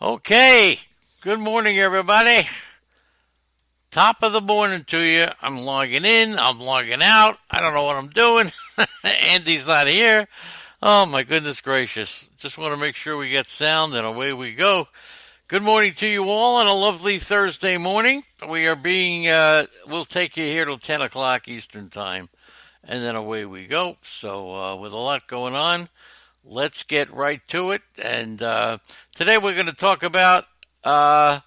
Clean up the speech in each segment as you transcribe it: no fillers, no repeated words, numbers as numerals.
Okay, good morning, everybody. Top of the morning to you. I'm logging in, I'm logging out. I don't know what I'm doing. Andy's not here. Oh, my goodness gracious. Just want to make sure we get sound and away we go. Good morning to you all on a lovely Thursday morning. We'll take you here till 10 o'clock Eastern Time, and then away we go. So, with a lot going on, let's get right to it. And today we're going to talk about a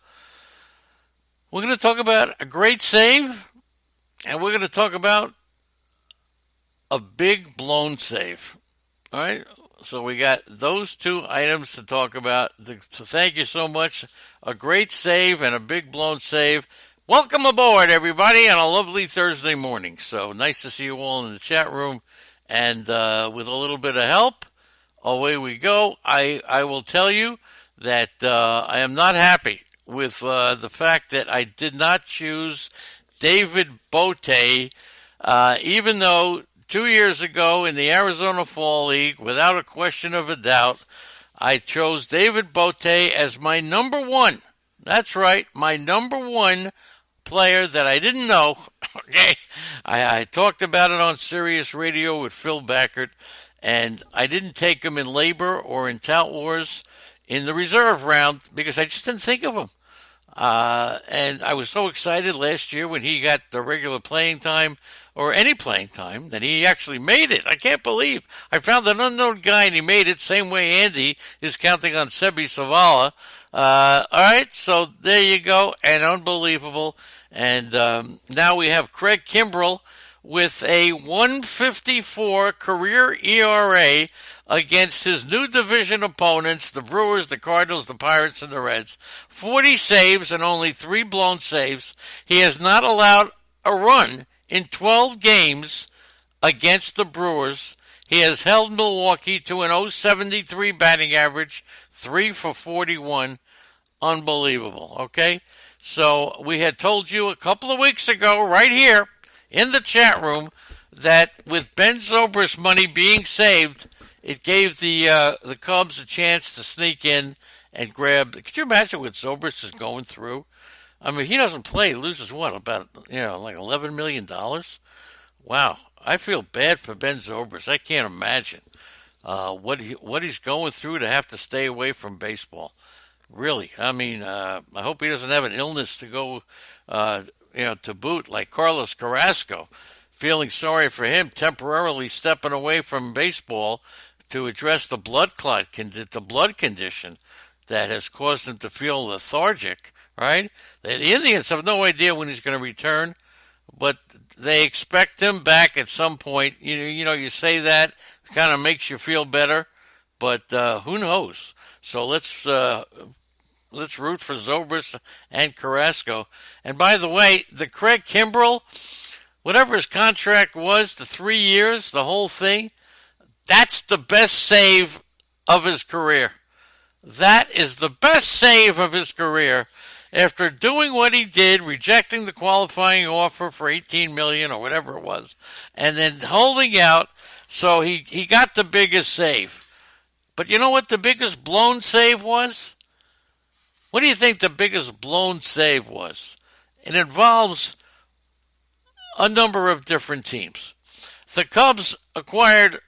great save, and we're going to talk about a big blown save. All right. So we got those two items to talk about. So thank you so much. A great save and a big blown save. Welcome aboard, everybody, on a lovely Thursday morning. So nice to see you all in the chat room. And with a little bit of help, away we go. I will tell you that I am not happy with the fact that I did not choose David Bote, even though 2 years ago in the Arizona Fall League, without a question of a doubt, I chose David Bote as my number one. That's right, my number one player that I didn't know. Okay, I talked about it on Sirius Radio with Phil Backert, and I didn't take him in Labor or in Tout Wars in the reserve round because I just didn't think of him. And I was so excited last year when he got the regular playing time or any playing time that he actually made it. I can't believe I found an unknown guy and he made it. Same way Andy is counting on Sebi Savala. All right, so there you go, and unbelievable. And now we have Craig Kimbrell with a 154 career ERA against his new division opponents, the Brewers, the Cardinals, the Pirates, and the Reds. 40 saves and only 3 blown saves. He has not allowed a run in 12 games against the Brewers. He has held Milwaukee to an .073 batting average, 3 for 41. Unbelievable, okay? So we had told you a couple of weeks ago right here in the chat room that with Ben Zobrist's money being saved, it gave the Cubs a chance to sneak in and grab. Could you imagine what Zobrist is going through? I mean, he doesn't play. He loses what, about like $11 million? Wow, I feel bad for Ben Zobrist. I can't imagine what he's going through to have to stay away from baseball. Really, I mean, I hope he doesn't have an illness to go, to boot like Carlos Carrasco. Feeling sorry for him, temporarily stepping away from baseball to address the blood condition that has caused him to feel lethargic. Right? The Indians have no idea when he's going to return, but they expect him back at some point. You say that, it kind of makes you feel better, but who knows? So let's root for Zobrist and Carrasco. And by the way, the Craig Kimbrell, whatever his contract was, the 3 years, the whole thing, that's the best save of his career. That is the best save of his career. After doing what he did, rejecting the qualifying offer for $18 million or whatever it was, and then holding out, so he got the biggest save. But you know what the biggest blown save was? What do you think the biggest blown save was? It involves a number of different teams. The Cubs acquired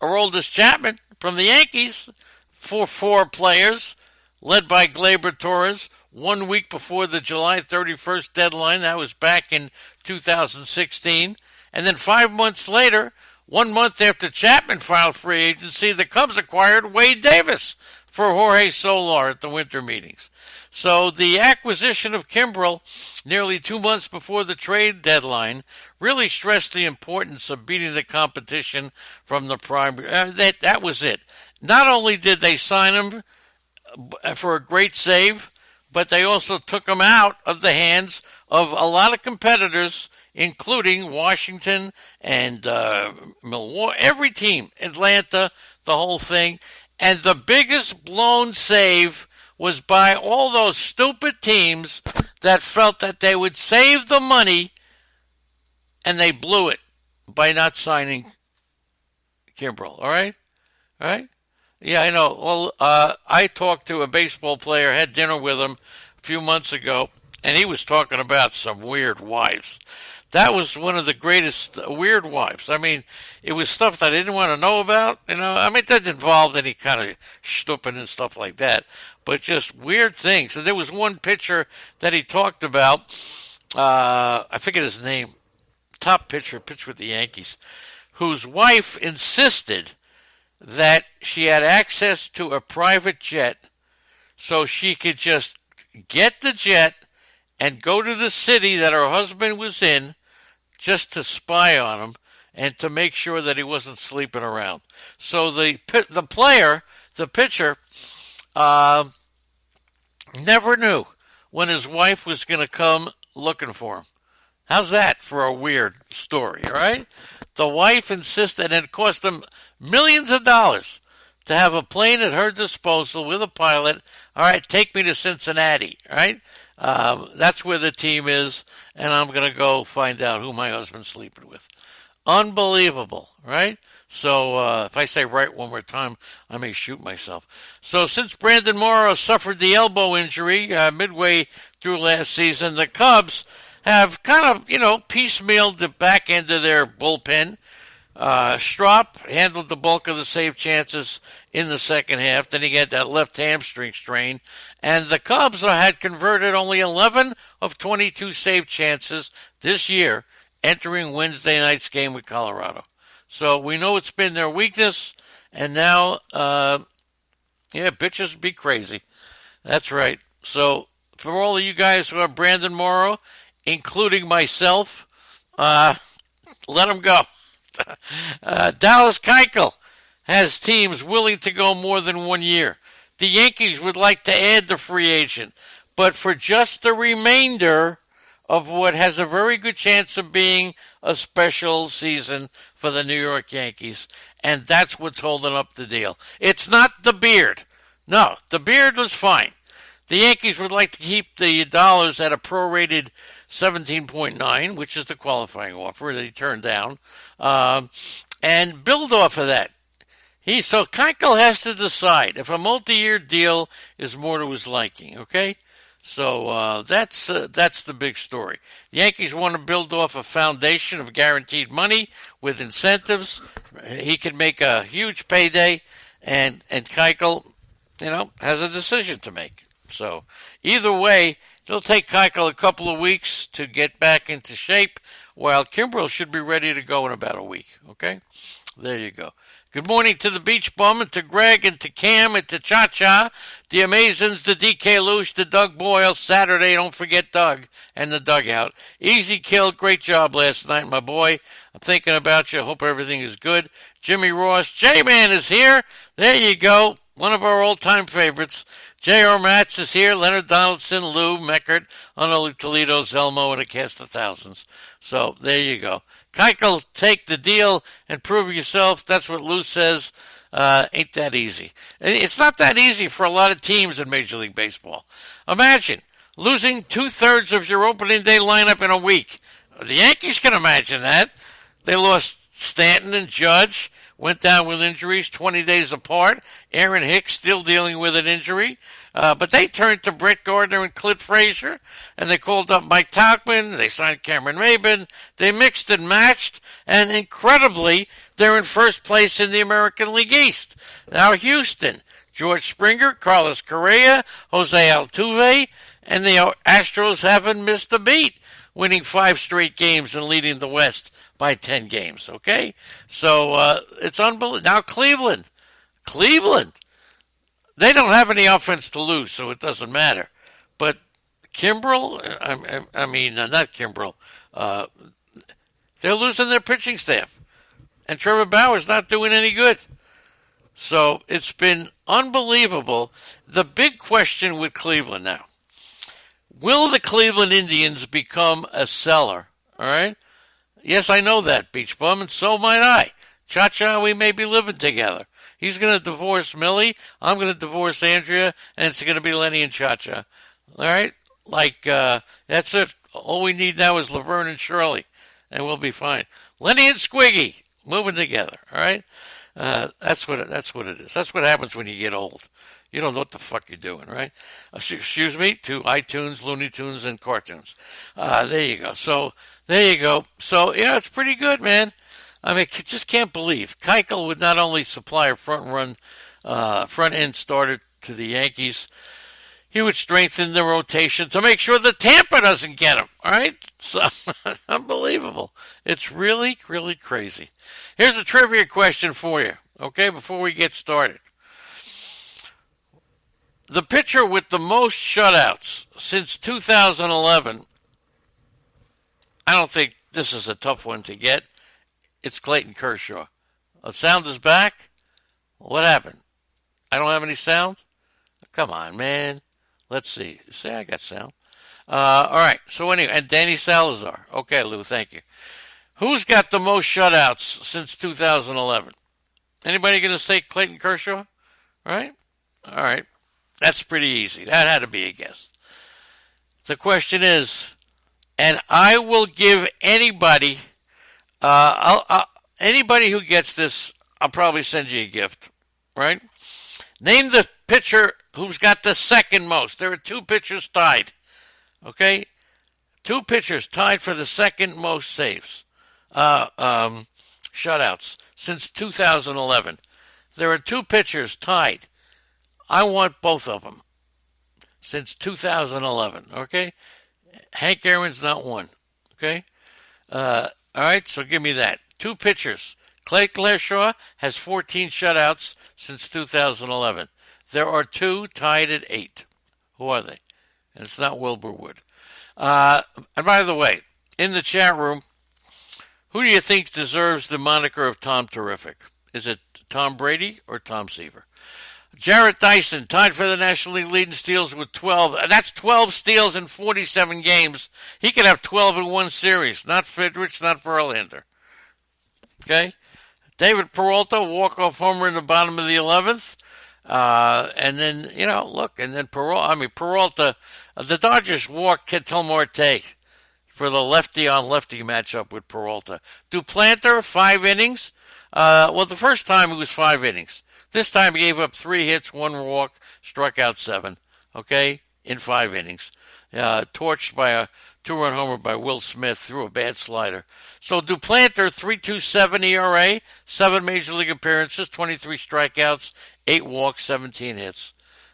Aroldis Chapman from the Yankees for 4 players, led by Gleyber Torres, 1 week before the July 31st deadline. That was back in 2016. And then 5 months later, 1 month after Chapman filed free agency, the Cubs acquired Wade Davis for Jorge Soler at the winter meetings. So the acquisition of Kimbrell nearly 2 months before the trade deadline really stressed the importance of beating the competition from the primary. That was it. Not only did they sign him for a great save, but they also took him out of the hands of a lot of competitors, including Washington and Milwaukee, every team, Atlanta, the whole thing. And the biggest blown save was by all those stupid teams that felt that they would save the money, and they blew it by not signing Kimbrell. All right? Yeah, I know. Well, I talked to a baseball player, had dinner with him a few months ago, and he was talking about some weird wives. That was one of the greatest weird wives. I mean, it was stuff that I didn't want to know about. I mean, it didn't involve any kind of stooping and stuff like that, but just weird things. And there was one pitcher that he talked about. I forget his name. Top pitcher, pitched with the Yankees, whose wife insisted that she had access to a private jet so she could just get the jet and go to the city that her husband was in just to spy on him and to make sure that he wasn't sleeping around. So the player, the pitcher, uh, never knew when his wife was going to come looking for him. How's that for a weird story, all right? The wife insisted, and it cost them millions of dollars to have a plane at her disposal with a pilot. All right, take me to Cincinnati, all right? That's where the team is, and I'm going to go find out who my husband's sleeping with. Unbelievable, right? So if I say right one more time, I may shoot myself. So since Brandon Morrow suffered the elbow injury midway through last season, the Cubs have kind of, piecemealed the back end of their bullpen. Strop handled the bulk of the save chances in the second half. Then he got that left hamstring strain. And the Cubs had converted only 11 of 22 save chances this year, entering Wednesday night's game with Colorado. So we know it's been their weakness. And now, bitches be crazy. That's right. So for all of you guys who are Brandon Morrow, including myself, let him go. Dallas Keuchel has teams willing to go more than 1 year. The Yankees would like to add the free agent, but for just the remainder of what has a very good chance of being a special season for the New York Yankees, and that's what's holding up the deal. It's not the beard. No, the beard was fine. The Yankees would like to keep the dollars at a prorated 17.9, which is the qualifying offer that he turned down, and build off of that. So Keuchel has to decide if a multi-year deal is more to his liking. Okay, so that's the big story. The Yankees want to build off a foundation of guaranteed money with incentives. He can make a huge payday, and Keuchel, has a decision to make. So either way, it'll take Keuchel a couple of weeks to get back into shape, while Kimbrel should be ready to go in about a week. Okay? There you go. Good morning to the Beach Bum and to Greg and to Cam and to Cha-Cha, the Amazons, the DK Loosh, the Doug Boyle. Saturday, don't forget Doug and the Dugout. Easy kill. Great job last night, my boy. I'm thinking about you. Hope everything is good. Jimmy Ross. J-Man is here. There you go. One of our all-time favorites. J.R. Matz is here, Leonard Donaldson, Lou, Meckert, Honolulu, Toledo, Zelmo, and a cast of thousands. So there you go. Keuchel, take the deal and prove yourself. That's what Lou says. Ain't that easy. And it's not that easy for a lot of teams in Major League Baseball. Imagine losing two-thirds of your opening day lineup in a week. The Yankees can imagine that. They lost Stanton and Judge. Went down with injuries 20 days apart. Aaron Hicks still dealing with an injury. But they turned to Brett Gardner and Clint Frazier, and they called up Mike Tauchman. They signed Cameron Maybin. They mixed and matched, and incredibly, they're in first place in the American League East. Now Houston, George Springer, Carlos Correa, Jose Altuve, and the Astros haven't missed a beat, winning 5 straight games and leading the West by 10 games, okay? So it's unbelievable. Now Cleveland, they don't have any offense to lose, so it doesn't matter. But Kimbrel, not Kimbrel, they're losing their pitching staff. And Trevor Bauer's not doing any good. So it's been unbelievable. The big question with Cleveland now, will the Cleveland Indians become a seller, all right? Yes, I know that, Beach Bum, and so might I. Cha-Cha, we may be living together. He's going to divorce Millie. I'm going to divorce Andrea, and it's going to be Lenny and Cha-Cha. All right? That's it. All we need now is Laverne and Shirley, and we'll be fine. Lenny and Squiggy, moving together, all right? That's what it is. That's what happens when you get old. You don't know what the fuck you're doing, right? Excuse me, to iTunes, Looney Tunes, and cartoons. There you go. So there you go. So it's pretty good, man. I mean, just can't believe Keuchel would not only supply a front end starter to the Yankees, he would strengthen the rotation to make sure that Tampa doesn't get him. All right, so unbelievable. It's really, really crazy. Here's a trivia question for you. Okay, before we get started, the pitcher with the most shutouts since 2011. I don't think this is a tough one to get. It's Clayton Kershaw. The sound is back. What happened? I don't have any sound? Come on, man. Let's see. Say I got sound. All right. So anyway, and Danny Salazar. Okay, Lou, thank you. Who's got the most shutouts since 2011? Anybody going to say Clayton Kershaw? Right? All right. That's pretty easy. That had to be a guess. The question is, and I will give anybody, anybody who gets this, I'll probably send you a gift. Right? Name the pitcher who's got the second most. There are two pitchers tied. Okay? Two pitchers tied for the second most saves. Shutouts since 2011. There are two pitchers tied. I want both of them since 2011. Okay? Hank Aaron's not one. Okay? All right, so give me that. Two pitchers. Clay Kershaw has 14 shutouts since 2011. There are two tied at 8. Who are they? And it's not Wilbur Wood. And by the way, in the chat room, who do you think deserves the moniker of Tom Terrific? Is it Tom Brady or Tom Seaver? Jarrett Dyson tied for the National League lead in steals with 12. That's 12 steals in 47 games. He could have 12 in one series. Not Friedrich, not Verlander. Okay? David Peralta, walk-off homer in the bottom of the 11th. And then, look, and then Peralta, the Dodgers walked Ketel Marte for the lefty-on-lefty matchup with Peralta. Duplanter, 5 innings. The first time it was 5 innings. This time he gave up 3 hits, 1 walk, struck out 7, okay, in 5 innings. Torched by a 2-run homer by Will Smith through a bad slider. So Duplanter, 3.27 ERA, 7 Major League appearances, 23 strikeouts, 8 walks, 17 hits.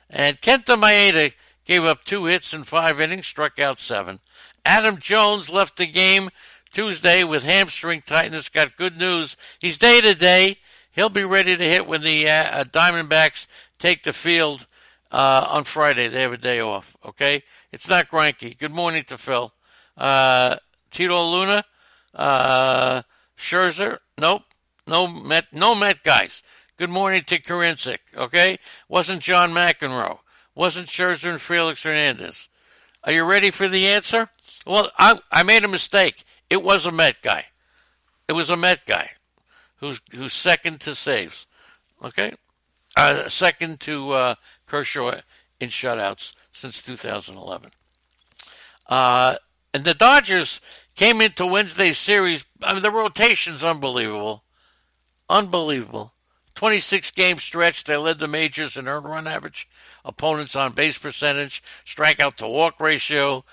And Kenta Maeda gave up 2 hits in 5 innings, struck out 7. Adam Jones left the game Tuesday with hamstring tightness. Got good news. He's day-to-day. He'll be ready to hit when the Diamondbacks take the field on Friday. They have a day off, okay? It's not Greinke. Good morning to Phil. Tito Luna, Scherzer, nope. No Met guys. Good morning to Karincic, okay? Wasn't John McEnroe. Wasn't Scherzer and Felix Hernandez. Are you ready for the answer? Well, I made a mistake. It was a Met guy. It was a Met guy. Who's second to saves, okay? Second to Kershaw in shutouts since 2011. And the Dodgers came into Wednesday's series. I mean, the rotation's unbelievable. Unbelievable. 26-game stretch. They led the majors in earned run average, opponents on base percentage, strikeout to walk ratio.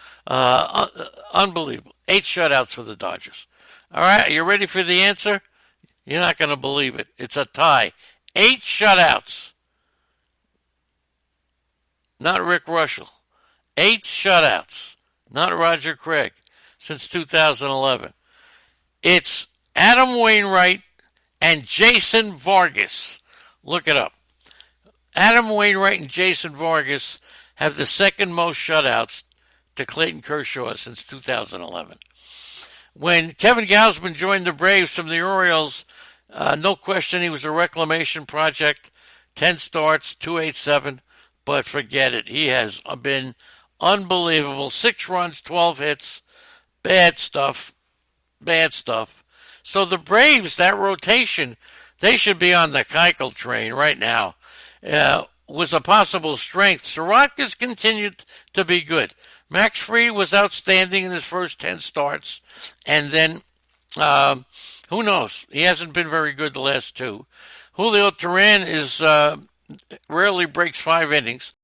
Unbelievable. 8 shutouts for the Dodgers. All right, are you ready for the answer? You're not going to believe it. It's a tie. 8 shutouts. Not Rick Russell. 8 shutouts. Not Roger Craig. Since 2011. It's Adam Wainwright and Jason Vargas. Look it up. Adam Wainwright and Jason Vargas have the second most shutouts to Clayton Kershaw since 2011. When Kevin Gausman joined the Braves from the Orioles, no question he was a reclamation project. 10 starts, 287, but forget it. He has been unbelievable. 6 runs, 12 hits. Bad stuff. Bad stuff. So the Braves, that rotation, they should be on the Keuchel train right now. Was a possible strength. Soroka's continued to be good. Max Fried was outstanding in his first 10 starts. And then, who knows? He hasn't been very good the last 2. Julio Teheran is rarely breaks 5 innings.